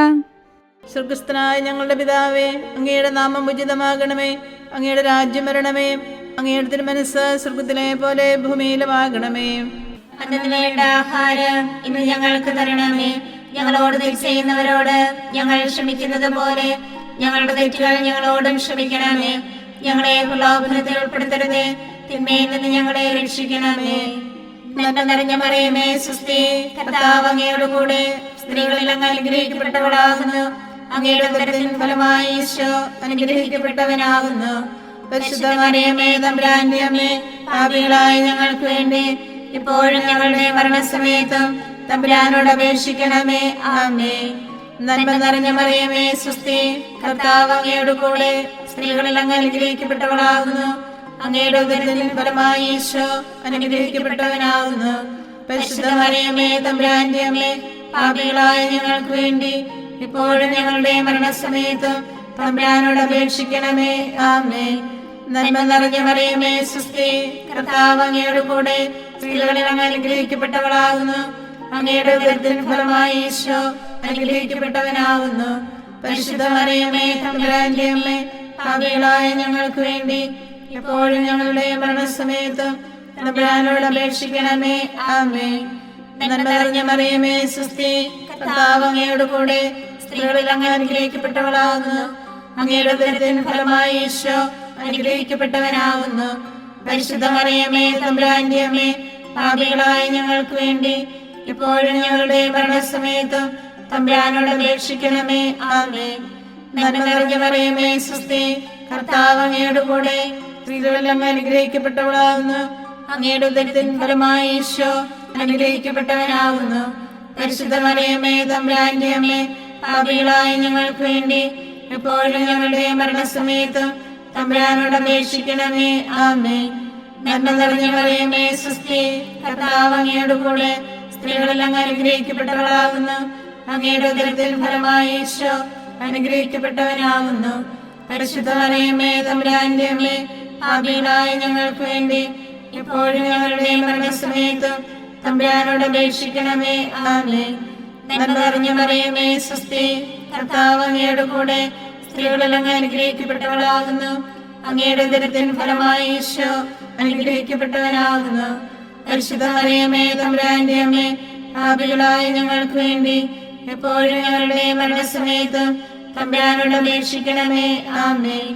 സ്വർഗസ്ഥനായ ഞങ്ങളുടെ പിതാവേ, അങ്ങയുടെ നാമം ഉചിതമാകണമേ, അങ്ങയുടെ രാജ്യം വരണമേ, അങ്ങയുടെ തിരുമനസ്സ് സ്വർഗത്തിലെ പോലെ ഭൂമിയിലുമാകണമേ. അന്നത്തിന് വേണ്ട ആഹാരം ഇന്ന് ഞങ്ങൾക്ക് തരണമേ. ഞങ്ങളോട് തെറ്റ് ചെയ്യുന്നവരോട് ഞങ്ങൾ ക്ഷമിക്കുന്നത് പോലെ ഞങ്ങളുടെ തെറ്റുകൾ ഞങ്ങളോടും ക്ഷമിക്കണമേ. ഞങ്ങളെ പ്രലോഭനത്തിൽ ഉൾപ്പെടുത്തരുതേ, തിന്മയിൽ നിന്ന് ഞങ്ങളെ രക്ഷിക്കണമേ. നന്മ നിറഞ്ഞ മറിയമേ, സ്വസ്തി, കർത്താവ് അങ്ങയോട് കൂടെ സ്ത്രീകളിൽ അങ്ങ് അനുഗ്രഹിക്കപ്പെട്ടവളാകുന്നു. അങ്ങയുടെ ഉദരത്തിൻ ഫലമായി ഈശോ അനുഗ്രഹിക്കപ്പെട്ടവനാകുന്നു. പരിശുദ്ധ മറിയമേ, തമ്പുരാന്റെ അമ്മേ, പാപികളായ ഞങ്ങൾക്ക് വേണ്ടി ഇപ്പോഴും ഞങ്ങളുടെ മരണസമയത്തും തമ്പുരാനോട് അപേക്ഷിക്കണമേ. ആമേൻ. നന്മ നിറഞ്ഞ മറിയമേ, സ്വസ്തി, കർത്താവ് അങ്ങയോട് കൂടെ സ്ത്രീകളിൽ അങ്ങ് അനുഗ്രഹിക്കപ്പെട്ടവളാകുന്നു. അങ്ങയുടെ ഉദരത്തിൻ ഫലമായി ഈശോ അനുഗ്രഹിക്കപ്പെട്ടവനാകുന്നു. പരിശുദ്ധ മറിയമേ, തമ്പുരാന്റെ അമ്മേ, പാപികളായ ഞങ്ങൾക്ക് വേണ്ടി ഇപ്പോഴും ഞങ്ങളുടെ മരണസമയത്തും തമ്പുരാനോട് അപേക്ഷിക്കണമേ. ആമേൻ. നന്മ നിറഞ്ഞ മറിയമേ, സ്വസ്തി, കർത്താവ് അങ്ങയോട് കൂടെ സ്ത്രീകളിൽ അങ്ങ് അനുഗ്രഹിക്കപ്പെട്ടവളാകുന്നു. അങ്ങയുടെ ഉദരത്തിൻ ഫലമായി ഈശോ അനുഗ്രഹിക്കപ്പെട്ടവനാകുന്നു. പരിശുദ്ധ മറിയമേ, തമ്പുരാന്റെ അമ്മേ, പാപികളായ ഞങ്ങൾക്ക് വേണ്ടി ഇപ്പോഴും ഞങ്ങളുടെ മരണസമയത്തും തമ്പുരാനോട് അപേക്ഷിക്കണമേ. ആമേൻ. നന്മ നിറഞ്ഞ മറിയമേ, സ്വസ്തി, കർത്താവ് അങ്ങയോട് കൂടെ സ്ത്രീകളിൽ അങ്ങ് അനുഗ്രഹിക്കപ്പെട്ടവളാകുന്നു. അങ്ങയുടെ ഉദരത്തിൻ ഫലമായി ഈശോ അനുഗ്രഹിക്കപ്പെട്ടവനാകുന്നു. പരിശുദ്ധ മറിയമേ, തമ്പുരാന്റെ അമ്മേ, പാപികളായ ഞങ്ങൾക്ക് വേണ്ടി ഇപ്പോഴും ഞങ്ങളുടെ മരണസമയത്തും തമ്പുരാനോട് അപേക്ഷിക്കണമേ. ആമേൻ. നന്മ നിറഞ്ഞ മറിയമേ, സ്വസ്തി, കർത്താവ് അങ്ങയോട് കൂടെ സ്ത്രീകളിൽ അങ്ങ് അനുഗ്രഹിക്കപ്പെട്ടവളാകുന്നു. അങ്ങയുടെ ഉദരത്തിൻ ഫലമായി ഈശോ അനുഗ്രഹിക്കപ്പെട്ടവനാകുന്നു. പരിശുദ്ധ മറിയമേ, തമ്പുരാന്റെ അമ്മേ, പാപികളായ ഞങ്ങൾക്ക് വേണ്ടി ഇപ്പോഴും ഞങ്ങളുടെ മരണസമയത്തും തമ്പുരാനോട് അപേക്ഷിക്കണമേ. ആമേൻ. നന്മ നിറഞ്ഞ മറിയമേ, സ്വസ്തി, കർത്താവ് അങ്ങയോട് കൂടെ സ്ത്രീകളിൽ അങ്ങ് അനുഗ്രഹിക്കപ്പെട്ടവളാകുന്നു. അങ്ങയുടെ ഉദരത്തിൻ ഫലമായി ഈശോ അനുഗ്രഹിക്കപ്പെട്ടവനാകുന്നു. പരിശുദ്ധ മറിയമേ, തമ്പുരാന്റെ അമ്മേ, പാപികളായ ഞങ്ങൾക്ക് വേണ്ടി ഇപ്പോഴും ഞങ്ങളുടെ മരണസമയത്തും തമ്പുരാനോട് അപേക്ഷിക്കണമേ. ആമേൻ. നന്മ നിറഞ്ഞ മറിയമേ, സ്വസ്തി, കർത്താവ് അങ്ങയോട് കൂടെ സ്ത്രീകളിൽ അങ്ങ് അനുഗ്രഹിക്കപ്പെട്ടവളാകുന്നു. അങ്ങയുടെ ഉദരത്തിൻ ഫലമായി ഈശോ അനുഗ്രഹിക്കപ്പെട്ടവനാകുന്നു. പരിശുദ്ധ മറിയമേ, തമ്പുരാന്റെ അമ്മേ, പാപികളായ ഞങ്ങൾക്ക് വേണ്ടി എപ്പോഴും ഞങ്ങളുടെ മരണസമയത്ത് തമ്പുരാനോട് അപേക്ഷിക്കണമേ. ആമേൻ.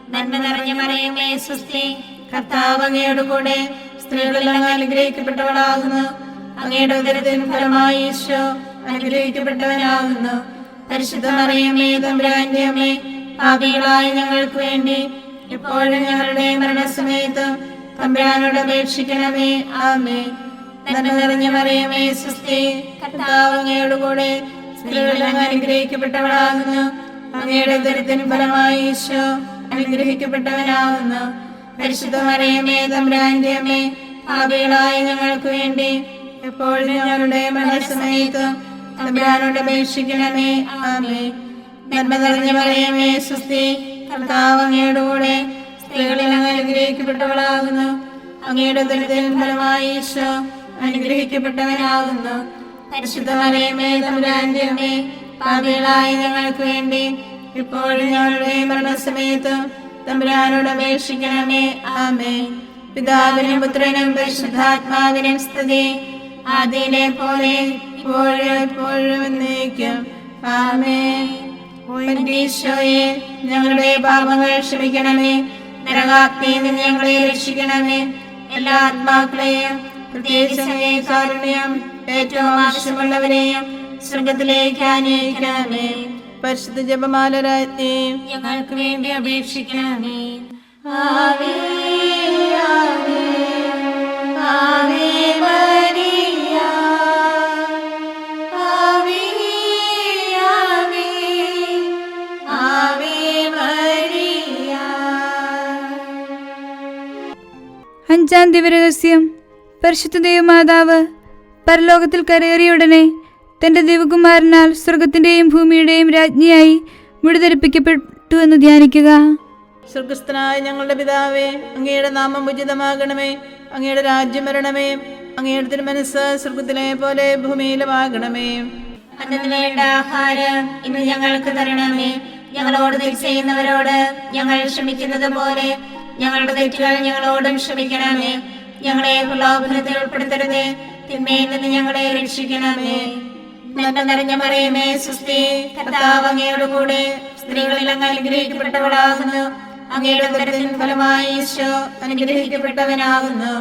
നന്മ നിറഞ്ഞ മറിയമേ, സ്വസ്തി, കർത്താവ് അങ്ങയോട് കൂടെ സ്ത്രീകളിൽ അങ്ങ് അനുഗ്രഹിക്കപ്പെട്ടവളാകുന്നു. അങ്ങയുടെ ഉദരത്തിൻ ഫലമായി ഈശോ അനുഗ്രഹിക്കപ്പെട്ടവനാകുന്നു. പരിശുദ്ധ മറിയമേ, തമ്പുരാന്റെ അമ്മേ, പാപികളായ ഞങ്ങൾക്ക് വേണ്ടി എപ്പോഴും ഞങ്ങളുടെ മരണസമയത്ത് തമ്പുരാനോട് അപേക്ഷിക്കണമേ. ആമേൻ. നന്മ നിറഞ്ഞ മറിയമേ, സ്വസ്തി, കർത്താവ് അങ്ങയോട് കൂടെ സ്ത്രീകളിൽ അങ്ങ് അനുഗ്രഹിക്കപ്പെട്ടവളാകുന്നു. അങ്ങയുടെ ഉദരത്തിൻ ഫലമായി ഈശോ അനുഗ്രഹിക്കപ്പെട്ടവനാകുന്നു. പരിശുദ്ധ മറിയമേ, തമ്പുരാന്റെ അമ്മേ, പാപികളായ ഞങ്ങൾക്ക് വേണ്ടി എപ്പോഴും ഞങ്ങളുടെ മരണസമയത്ത് തമ്പുരാനോട് അപേക്ഷിക്കണമേ. ആമേൻ. നന്മ നിറഞ്ഞ മറിയമേ, സ്വസ്തി, കർത്താവ് അങ്ങയോട് കൂടെ സ്ത്രീകളിൽ അങ്ങ് അനുഗ്രഹിക്കപ്പെട്ടവളാകുന്നു. അങ്ങയുടെ ഉദരത്തിൻ ഫലമായി ഈശോ അനുഗ്രഹിക്കപ്പെട്ടവനാകുന്നു. പരിശുദ്ധ മറിയമേ, തമ്പുരാന്റെ അമ്മേ, പാപികളായ ഞങ്ങൾക്ക് വേണ്ടി ഇപ്പോഴും ഞങ്ങളുടെ മരണസമയത്ത് തമ്പുരാനോട് അപേക്ഷിക്കണമേ. ആമേൻ. പിതാവിനും പുത്രനും പരിശുദ്ധാത്മാവിനും സ്തുതി, ആദിയിലെ പോലെ ഇപ്പോഴും എപ്പോഴും എന്നേക്കും. ആമേൻ. ഈശോയെ, ഞങ്ങളുടെ പാപങ്ങൾ ക്ഷമിക്കണമേ. നരകാഗ്നിയിൽ നിന്ന് ഞങ്ങളെ രക്ഷിക്കണമേ. എല്ലാ ആത്മാക്കളെയും, പ്രത്യേകിച്ച് അങ്ങേ കാരുണ്യം ഏറ്റവും ആവശ്യമുള്ളവരെയും സ്വർഗത്തിലേക്ക് ആനയിക്കണമേ. പരിശുദ്ധ ജപമാല രാജ്ഞി, ഞങ്ങൾക്ക് വേണ്ടി അപേക്ഷിക്കണമേ. ആവേ ആവേ ആവേ മരിയ, ആവേ ആവേ ആവേ മരിയ. അഞ്ചാം ദിവരഹസ്യം. പരിശുദ്ധ ദൈവമാതാവ് പരലോകത്തിൽ കരയേറിയുടനെ തന്റെ ദൈവകുമാരനാൽ സ്വർഗത്തിന്റെയും ഭൂമിയുടെയും രാജ്ഞിയായി മുടിധരിപ്പിക്കപ്പെട്ടു എന്ന് ധ്യാനിക്കുക. സ്വർഗസ്ഥനായ ഞങ്ങളുടെ പിതാവേ, അങ്ങയുടെ നാമം ഉചിതമാകണമേ. അങ്ങയുടെ രാജ്യം വരണമേ. അങ്ങയുടെ തിരുമനസ്സ് സ്വർഗത്തിലെ പോലെ ഭൂമിയിലുമാകണമേ. അന്നു വേണ്ട ആഹാരം ഇന്ന് ഞങ്ങൾക്ക് തരണമേ. ഞങ്ങളോട് തെറ്റ് ചെയ്യുന്നവരോട് ഞങ്ങൾ ക്ഷമിക്കുന്നത് പോലെ ഞങ്ങളുടെ തെറ്റുകൾ ഞങ്ങളോടും ക്ഷമിക്കണമേ. ഞങ്ങളെ പ്രലോഭനത്തിൽ ഉൾപ്പെടുത്തരുതേ, തിന്മയിൽ നിന്ന് ഞങ്ങളെ രക്ഷിക്കണമേ. നന്മ നിറഞ്ഞ മറിയമേ, സ്വസ്തി, കർത്താവ് അങ്ങയോട് കൂടെ സ്ത്രീകളിൽ അങ്ങ് അനുഗ്രഹിക്കപ്പെട്ടവളാകുന്നു. അങ്ങയുടെ ഉദരത്തിൻ ഫലമായി ഈശോ അനുഗ്രഹിക്കപ്പെട്ടവനാകുന്നു.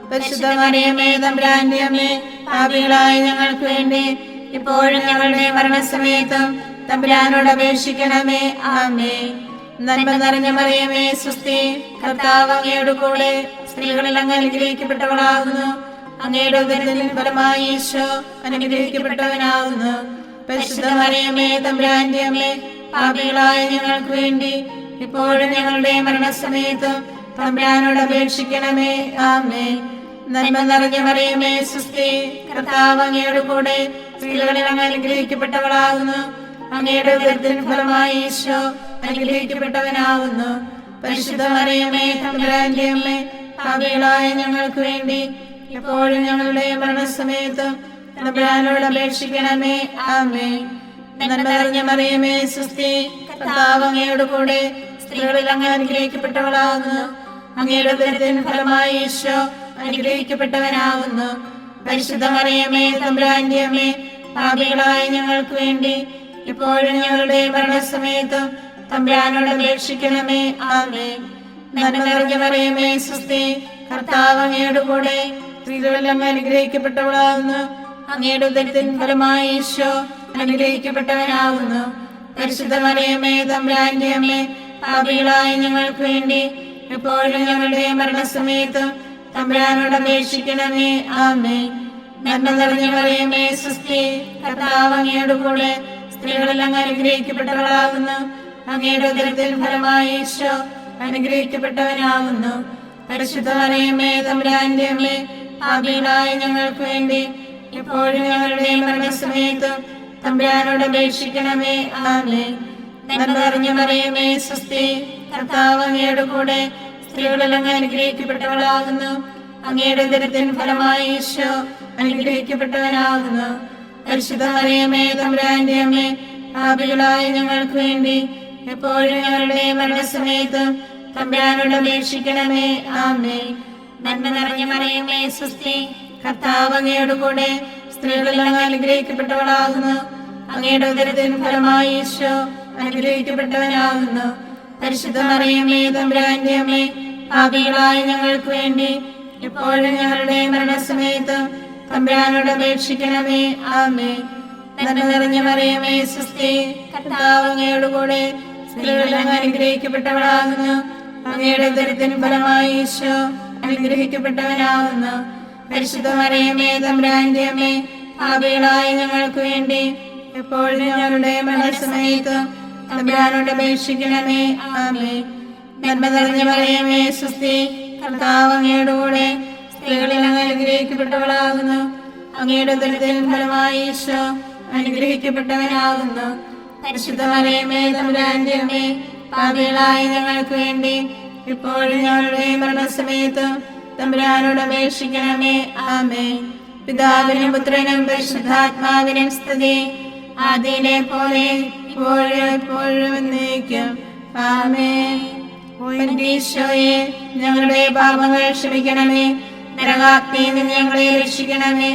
പരിശുദ്ധ മറിയമേ, തമ്പുരാന്റെ അമ്മേ, പാപികളായ ഞങ്ങൾക്ക് വേണ്ടി ഇപ്പോഴും ഞങ്ങളുടെ മരണസമയത്തും തമ്പുരാനോട് അപേക്ഷിക്കണമേ. ആമേൻ. നന്മ നിറഞ്ഞ മറിയമേ, സ്വസ്തി, കർത്താവ് അങ്ങയോട് കൂടെ സ്ത്രീകളിൽ അങ്ങ് അനുഗ്രഹിക്കപ്പെട്ടവളാകുന്നു. അങ്ങയുടെ ഉദരത്തിൻ ഫലമായി ഈശോ അനുഗ്രഹിക്കപ്പെട്ടവനാകുന്നു. പരിശുദ്ധ മറിയമേ, തമ്പുരാന്റെ അമ്മേ, പാപികളായ ഞങ്ങൾക്ക് വേണ്ടി ഇപ്പോഴും ഞങ്ങളുടെ മരണസമയത്തും തമ്പുരാനോട് അപേക്ഷിക്കണമേ. ആമേൻ. നന്മ നിറഞ്ഞ മറിയമേ, സ്വസ്തി, കർത്താവ് അങ്ങയോട് കൂടെ സ്ത്രീകളിൽ അങ്ങ് അനുഗ്രഹിക്കപ്പെട്ടവളാകുന്നു. അങ്ങയുടെ ഉദരത്തിൻ ഫലമായി ഈശോ അനുഗ്രഹിക്കപ്പെട്ടവനാകുന്നു. പരിശുദ്ധ മറിയമേ, തമ്പുരാന്റെ അമ്മേ, പാപികളായ ഞങ്ങൾക്ക് വേണ്ടി എപ്പോഴും ഞങ്ങളുടെ മരണസമയത്തും തമ്പുരാനോട് അപേക്ഷിക്കണമേ. ആമേൻ. നന്മ നിറഞ്ഞ മറിയമേ, സ്വസ്തി, കർത്താവ് അങ്ങയോട് കൂടെ സ്ത്രീകളിൽ അങ്ങ് അനുഗ്രഹിക്കപ്പെട്ടവളാകുന്നു. അങ്ങയുടെ ഉദരത്തിൻ ഫലമായി ഈശോ അനുഗ്രഹിക്കപ്പെട്ടവനാകുന്നു. പരിശുദ്ധ മറിയമേ, തമ്പുരാന്റെ അമ്മേ, പാപികളായ ഞങ്ങൾക്ക് വേണ്ടി ഇപ്പോഴും ഞങ്ങളുടെ മരണസമയത്തും തമ്പുരാനോട് അപേക്ഷിക്കണമേ. ആമേൻ. നന്മ നിറഞ്ഞ മറിയമേ, സ്വസ്തി, കർത്താവ് അങ്ങയോട് കൂടെ സ്ത്രീകളിൽ അങ്ങ് അനുഗ്രഹിക്കപ്പെട്ടവളാകുന്നു. അങ്ങയുടെ ഉദരത്തിൻ ഫലമായി ഈശോ അനുഗ്രഹിക്കപ്പെട്ടവനാകുന്നു. പരിശുദ്ധ മറിയമേ, തമ്പുരാന്റെ അമ്മേ, പാപികളായ ഞങ്ങൾക്ക് വേണ്ടി എപ്പോഴും ഞങ്ങളുടെ മരണസമയത്തും തമ്പുരാനോട് അപേക്ഷിക്കണമേ. ആമേൻ. നന്മ നിറഞ്ഞ മറിയമേ, സ്വസ്തി, കർത്താവ് അങ്ങയോട് കൂടെ സ്ത്രീകളിൽ അങ്ങ് അനുഗ്രഹിക്കപ്പെട്ടവളാകുന്നു. അങ്ങയുടെ ഉദരത്തിൻ ഫലമായി ഈശോ അനുഗ്രഹിക്കപ്പെട്ടവനാകുന്നു. പരിശുദ്ധ മറിയമേ, തമ്പുരാന്റെ അമ്മേ, പാപികളായ ഞങ്ങൾക്ക് വേണ്ടി എപ്പോഴും ഞങ്ങളുടെ മരണസമയത്തും തമ്പുരാനോട് അപേക്ഷിക്കണമേ. ആമേൻ. നന്മ നിറഞ്ഞ മറിയമേ, സ്വസ്തി, കർത്താവ് അങ്ങയോട് കൂടെ സ്ത്രീകളിൽ അങ്ങ് അനുഗ്രഹിക്കപ്പെട്ടവളാകുന്നു. അങ്ങയുടെ ഉദരത്തിൻ ഫലമായി ഈശോ അനുഗ്രഹിക്കപ്പെട്ടവനാകുന്നു. പരിശുദ്ധ മറിയമേ, തമ്പുരാന്റെ അമ്മേ, പാപികളായ ഞങ്ങൾക്ക് വേണ്ടി എപ്പോഴും ഞങ്ങളുടെ മരണസമയത്ത് തമ്പുരാനോട് അപേക്ഷിക്കണമേ. ആമേൻ. നന്മ നിറഞ്ഞ മറിയമേ സ്വസ്തി, കർത്താവ് അങ്ങയോട് കൂടെ സ്ത്രീകളിൽ അങ്ങ് അനുഗ്രഹിക്കപ്പെട്ടവളാകുന്നു. അങ്ങയുടെ ഉദരത്തിൻ ഫലമായി ഈശോ അനുഗ്രഹിക്കപ്പെട്ടവനാകുന്നു. പരിശുദ്ധ മറിയമേ തമ്പുരാന്റെ അമ്മേ, പാപികളായ ഞങ്ങൾക്ക് വേണ്ടി എപ്പോഴും ഞങ്ങളുടെ മരണസമയത്ത് തമ്പുരാനോട് അപേക്ഷിക്കണമേ. ആമേൻ. നന്മ നിറഞ്ഞ മറിയമേ സ്വസ്തി, കർത്താവ് അങ്ങയോട് കൂടെ സ്ത്രീകളിൽ അങ്ങ് അനുഗ്രഹിക്കപ്പെട്ടവളാകുന്നു. അങ്ങയുടെ ഉദരത്തിൻ ഫലമായി ഈശോ അനുഗ്രഹിക്കപ്പെട്ടവനാകുന്നു. പരിശുദ്ധ മറിയമേ തമ്പുരാന്റെ അമ്മേ, പാപികളായ ഞങ്ങൾക്ക് വേണ്ടി എപ്പോഴും ഞങ്ങളുടെ മരണസമയത്ത് തമ്പുരാനോട് അപേക്ഷിക്കണമേ. ആമേൻ. നന്മ നിറഞ്ഞ മറിയമേ സ്വസ്തി, കർത്താവ് അങ്ങയോട് കൂടെ സ്ത്രീകളിൽ അങ്ങ് അനുഗ്രഹിക്കപ്പെട്ടവളാകുന്നു. അങ്ങയുടെ ഉദരത്തിൻ ഫലമായി ഈശോ അനുഗ്രഹിക്കപ്പെട്ടവനാകുന്നു. പരിശുദ്ധ മറിയമേ തമ്പുരാന്റെ അമ്മേ, പാപികളായ ഞങ്ങൾക്ക് വേണ്ടി ഇപ്പോഴും ഞങ്ങളുടെ മരണസമയത്ത് തമ്പുരാനോട് അപേക്ഷിക്കണമേ. ആമേൻ. പിതാവിനും പുത്രനും പരിശുദ്ധാത്മാവിനും സ്തുതി, ആദിയിലെ പോലെ ഇപ്പോഴും എപ്പോഴും എന്നേക്കും. ആമേൻ. ഈശോയെ, ഞങ്ങളുടെ പാപങ്ങൾ ക്ഷമിക്കണമേ. നരകാഗ്നിയിൽ നിന്ന് ഞങ്ങളെ രക്ഷിക്കണമേ.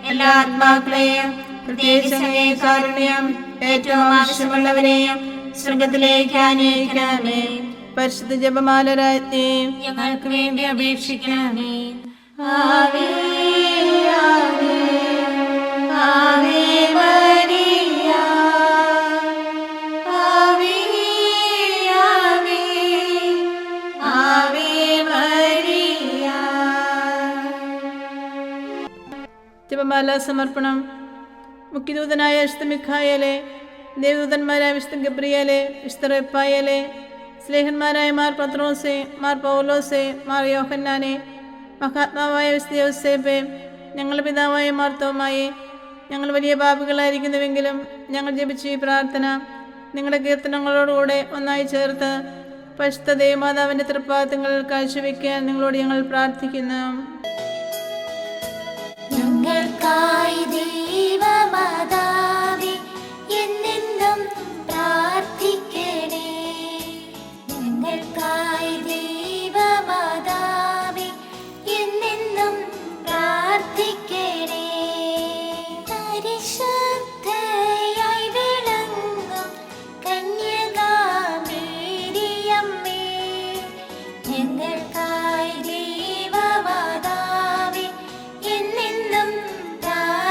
എല്ലാ ആത്മാക്കളെയും പ്രത്യേകിച്ച് അങ്ങേ കാരുണ്യം ഏറ്റവും ആവശ്യമുള്ളവരെയും സ്വർഗത്തിലേക്ക് ആനയിക്കണമേ. പരിശുദ്ധ ജപമാല രാജ്ഞി ഞങ്ങൾക്ക് വേണ്ടി അപേക്ഷിക്കണമേ. ആവേ ആവേ ആവേ മരിയ, ആവേ ആവേ ആവേ മരിയ. ജപമാല സമർപ്പണം. മുഖ്യദൂതനായ വിശുദ്ധ മിഖായേലെ, ദേവദൂതന്മാരായ വിശുദ്ധ ഗബ്രിയേലെ, വിശുദ്ധ റഫായേലെ, സ്ലേഹന്മാരായ മാർ പത്രോസെ, മാർ പൗലോസെ, മാർ യോഹന്നാനെ, മഹാത്മാവായ വിശുദ്ധ യോസേപ്പെ, ഞങ്ങളുടെ പിതാവായ മാർ തോമായെ, ഞങ്ങൾ വലിയ പാപികളായിരിക്കുന്നുവെങ്കിലും ഞങ്ങൾ ജപിച്ച ഈ പ്രാർത്ഥന നിങ്ങളുടെ കീർത്തനങ്ങളോടുകൂടെ ഒന്നായി ചേർത്ത് പരിശുദ്ധ ദേവമാതാവിൻ്റെ തൃപ്പാദങ്ങളിൽ കാഴ്ചവെക്കാൻ നിങ്ങളോട് ഞങ്ങൾ പ്രാർത്ഥിക്കുന്നു. ഞങ്ങൾക്കായി ദൈവമാതാവേ എന്നെന്നും പ്രാർത്ഥിക്കണേ. ഞങ്ങൾക്കായി ദൈവമാതാവേ എന്നെന്നും പ്രാർത്ഥിക്കണേ. പരിശുദ്ധയായി വിളങ്ങും കന്യകാമേരിയമ്മേ, ഞങ്ങൾക്കായി ദൈവമാതാവേ എന്നെന്നും പ്രാർത്ഥിക്കണേ.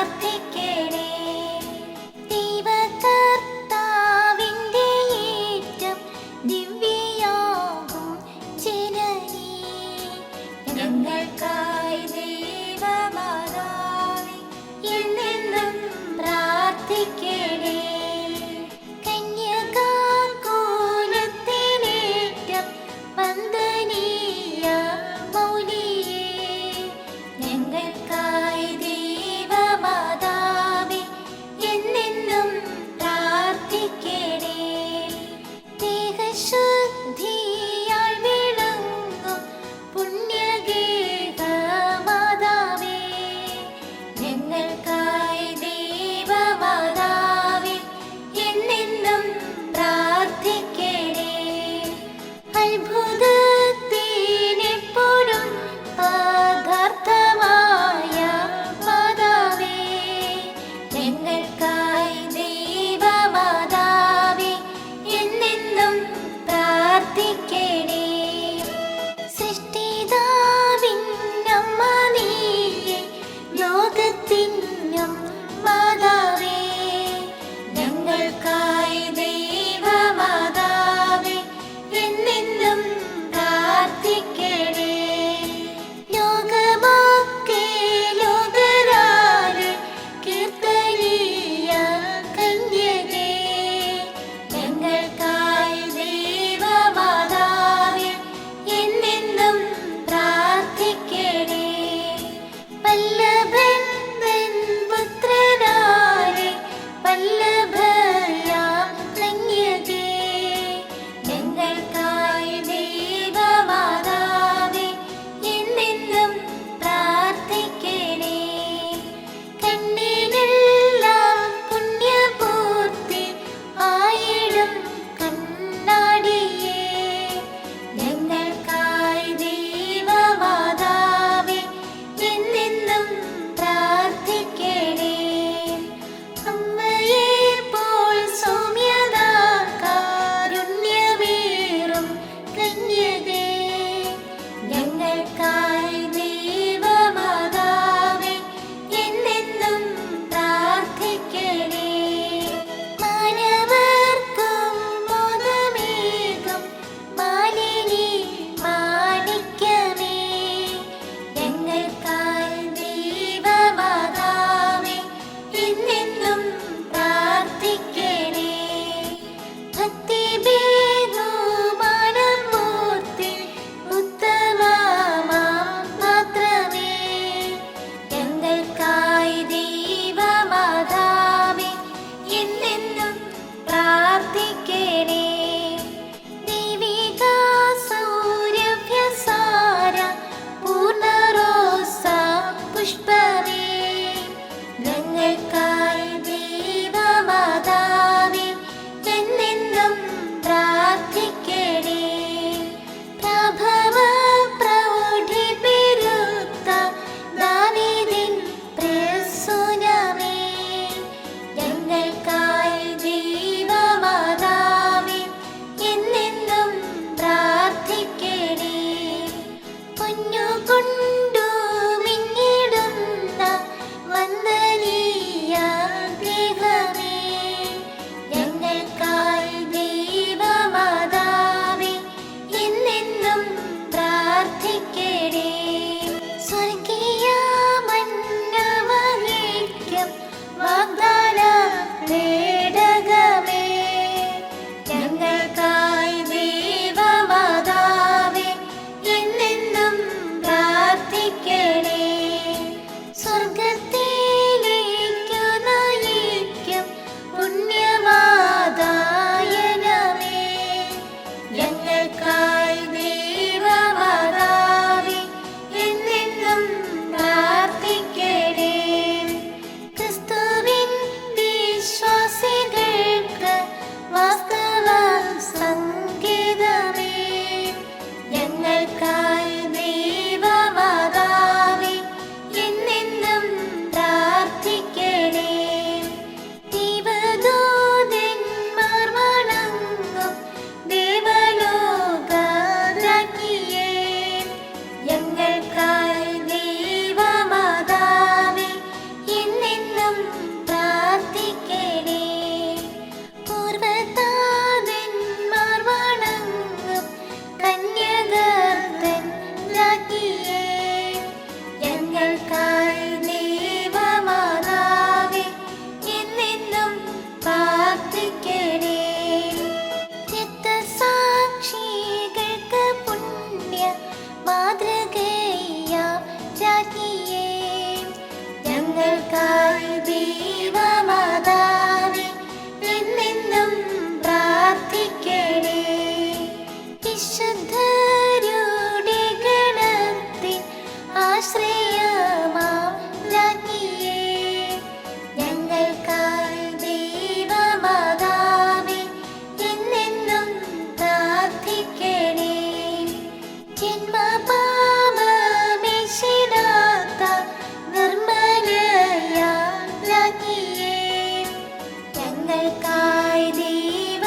ഞങ്ങൾക്കായി ദൈവമാതാവേ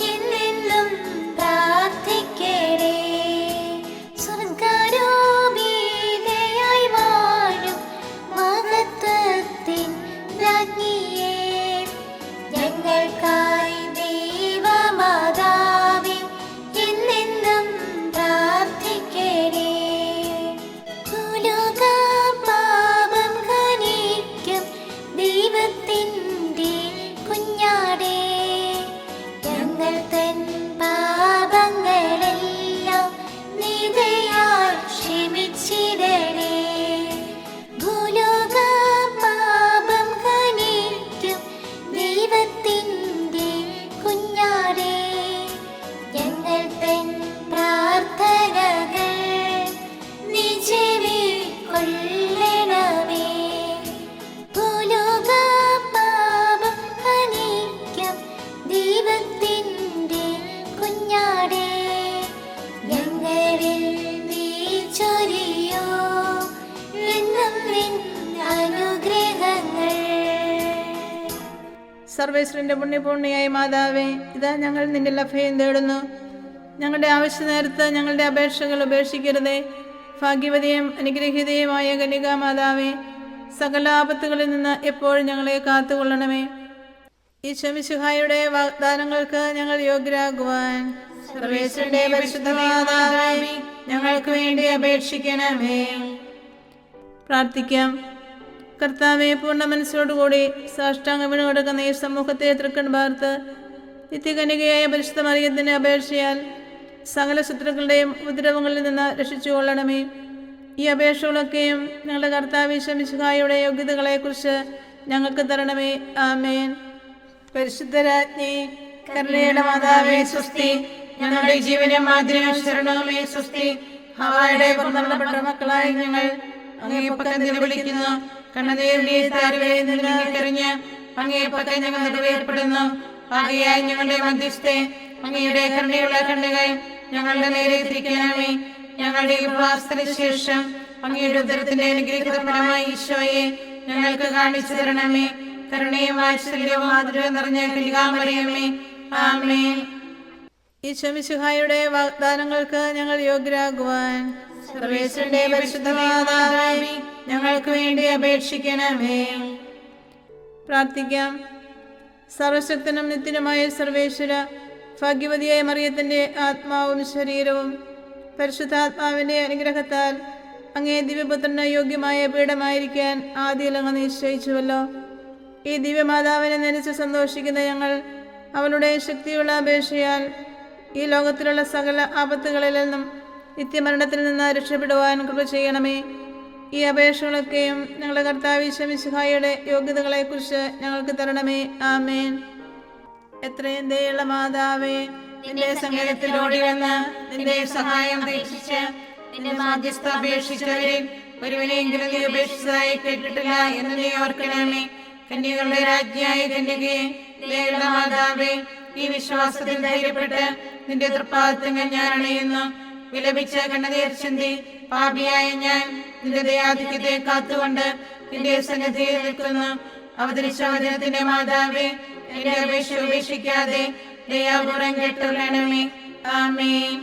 എന്നെന്നും പ്രാർത്ഥിക്കണേ. സ്വർഗ്ഗാരോപിതയായി വാഴും മഹത്വത്തിൻ രാജ്ഞിയേ, ഞങ്ങൾക്കായി ദൈവമാതാവേ എന്നെന്നും പ്രാർത്ഥിക്കണേ. പാപം ഖനിക്കും ദൈവത്തിൻ്റെ കുഞ്ഞാടേ, ഞങ്ങൾ തൻ പാപങ്ങളെല്ലാം നിദയാൽ ക്ഷമിച്ചിടണേ. ഭൂലോക പാപം ഖനിക്കും ദൈവത്തിൻ്റെ കുഞ്ഞാടേ, ഞങ്ങൾ തൻ പ്രാർത്ഥനകൾ നീ ചെവിക്കൊള്ളണമേ. ഭൂലോക പാപം ഖനിക്കും ദൈവത്തിൻ്റെ കുഞ്ഞാടേ, ഞങ്ങളിൽ നീ ചൊരിയോ എന്നും നിൻ അനുഗ്രഹങ്ങൾ. സർവേശ്വരന്റെ പുണ്യപൂർണിയായ മാതാവേ, ഇതാ ഞങ്ങൾ നിന്റെ അഭയം തേടുന്നു. ഞങ്ങളുടെ ആവശ്യ നേരത്ത് ഞങ്ങളുടെ അപേക്ഷകൾ ഉപേക്ഷിക്കരുതേ. ഭാഗ്യവതിയും അനുഗ്രഹീതയുമായ കന്യകാമാതാവേ, സകല ആപത്തുകളിൽ നിന്ന് എപ്പോഴും ഞങ്ങളെ കാത്തുകൊള്ളണമേ. ഈശോ മിശിഹായുടെ വാഗ്ദാനങ്ങൾക്ക് ഞങ്ങൾ യോഗ്യരാകുവാൻ സർവേശ്വരന്റെ പരിശുദ്ധ മാതാവേ, ഞങ്ങൾക്ക് വേണ്ടി അപേക്ഷിക്കണമേ. പ്രാർത്ഥിക്കാം. കർത്താവെ, പൂർണ്ണ മനസ്സോടുകൂടി സാഷ്ടാംഗം വീണ് കൊടുക്കുന്ന ഈ സമൂഹത്തെ തൃക്കൺ പാർത്ത് നിത്യകന്യകയായ പരിശുദ്ധ മറിയത്തിന്റെ അപേക്ഷയാൽ സകല ശത്രുക്കളുടെയും ഉപദ്രവങ്ങളിൽ നിന്ന് രക്ഷിച്ചുകൊള്ളണമേ. ഈ അപേക്ഷകളൊക്കെയും ഞങ്ങളുടെ കർത്താവ് ഈശോ മിശിഹായുടെ യോഗ്യതകളെക്കുറിച്ച് ഞങ്ങൾക്ക് തരണമേ. ആമേൻ. പരിശുദ്ധരാജ്ഞി, കരുണയുടെ മാതാവേ സ്വസ്തി. ഞങ്ങളുടെ ജീവനും മാതിരിയും ശരണവുമേ സ്വസ്തി. ഹവ്വായുടെ പുറന്തള്ളപ്പെട്ട മക്കളായി ഞങ്ങൾ അങ്ങേ പക്കം നിലവിളിക്കുന്നു. കണ്ണുനീരിന്റെ താരുവേ നിന്നിക്കറിഞ്ഞ് അങ്ങേ പക്കം ഞങ്ങൾ നിറവേർപ്പെടുന്നു. ആകയായി ഞങ്ങളുടെ മധ്യസ്ഥെ അങ്ങയുടെ കരുണയുള്ള കണ്ണുകൾ ഞങ്ങളുടെ നേരെ തിരിക്കണമേ. ഞങ്ങളുടെ ഉപവാസത്തിന് ശേഷം അങ്ങയുടെ ഉദരത്തിന്റെ അനുഗ്രഹിത ഫലമായി ഈശോയെ ഞങ്ങൾക്ക് കാണിച്ചു തരണമേ. കരുണയും വാത്സല്യവും മാധുര്യവും നിറഞ്ഞ കന്യകാമറിയമേ, ആമേൻ. ഈശോ മിശിഹായുടെ വാഗ്ദാനങ്ങൾക്ക് ഞങ്ങൾ യോഗ്യരാകുവാൻ സർവേശ്വരന്റെ പരിശുദ്ധ മാതാവേ, ഞങ്ങൾക്ക് വേണ്ടി അപേക്ഷിക്കണമേ. പ്രാർത്ഥിക്കാം. സർവശക്തനും നിത്യനുമായ സർവേശ്വര, ഭാഗ്യവതിയായ മറിയത്തിന്റെ ആത്മാവും ശരീരവും പരിശുദ്ധാത്മാവിന്റെ അനുഗ്രഹത്താൽ അങ്ങേ ദിവ്യപുത്രന് യോഗ്യമായ പീഠമായിരിക്കാൻ ആദ്യം അങ്ങ് നിശ്ചയിച്ചുവല്ലോ. ഈ ദിവ്യമാതാവിനെ നനച്ച് സന്തോഷിക്കുന്ന ഞങ്ങൾ അവളുടെ ശക്തിയുള്ള അപേക്ഷയാൽ ഈ ലോകത്തിലുള്ള സകല ആപത്തുകളിൽ നിന്നും നിത്യമരണത്തിൽ നിന്ന് രക്ഷപ്പെടുവാൻ കൃപ ചെയ്യണമേ. ഈ അപേക്ഷകളൊക്കെയും ഞങ്ങളുടെ കർത്താവ് ഈശോ മിശിഹായുടെ യോഗ്യതകളെക്കുറിച്ച് ഞങ്ങൾക്ക് തരണമേ. ആമേൻ. എത്രയും ദയുള്ള മാതാവേ, നിന്റെ സങ്കേതത്തിൽ ഓടി വന്ന് നിന്റെ സഹായം അപേക്ഷിച്ച് നിന്റെ മാധ്യസ്ഥ അപേക്ഷിച്ചവരിൽ ഒരുവനെയെങ്കിലും നീ ഉപേക്ഷിച്ചതായി കേട്ടിട്ടില്ല എന്ന് നീ ഓർക്കണമേ. കന്യകളുടെ രാജ്ഞിയായ കന്യകയെ, ദയുള്ള മാതാവേ, ഈ വിശ്വാസത്തിൽ ധൈര്യപ്പെട്ട് നിന്റെ തൃപ്പാദത്തങ്ങൾ ഞാൻ അണയുന്നു. വിലപിച്ച കണ്ണുനീർ ചിന്തി പാപിയായ ഞാൻ നിന്റെ ദയാധിക്യത്തെ കാത്തുകൊണ്ട് നിന്റെ സന്നിധിയിൽ നിൽക്കുന്നു. അവതരിച്ച വചനത്തിന്റെ മാതാവേ, എന്റെ അപേക്ഷ ഉപേക്ഷിക്കാതെ ദയാപൂർവം കേട്ടുകൊള്ളണമേ. ആമേൻ.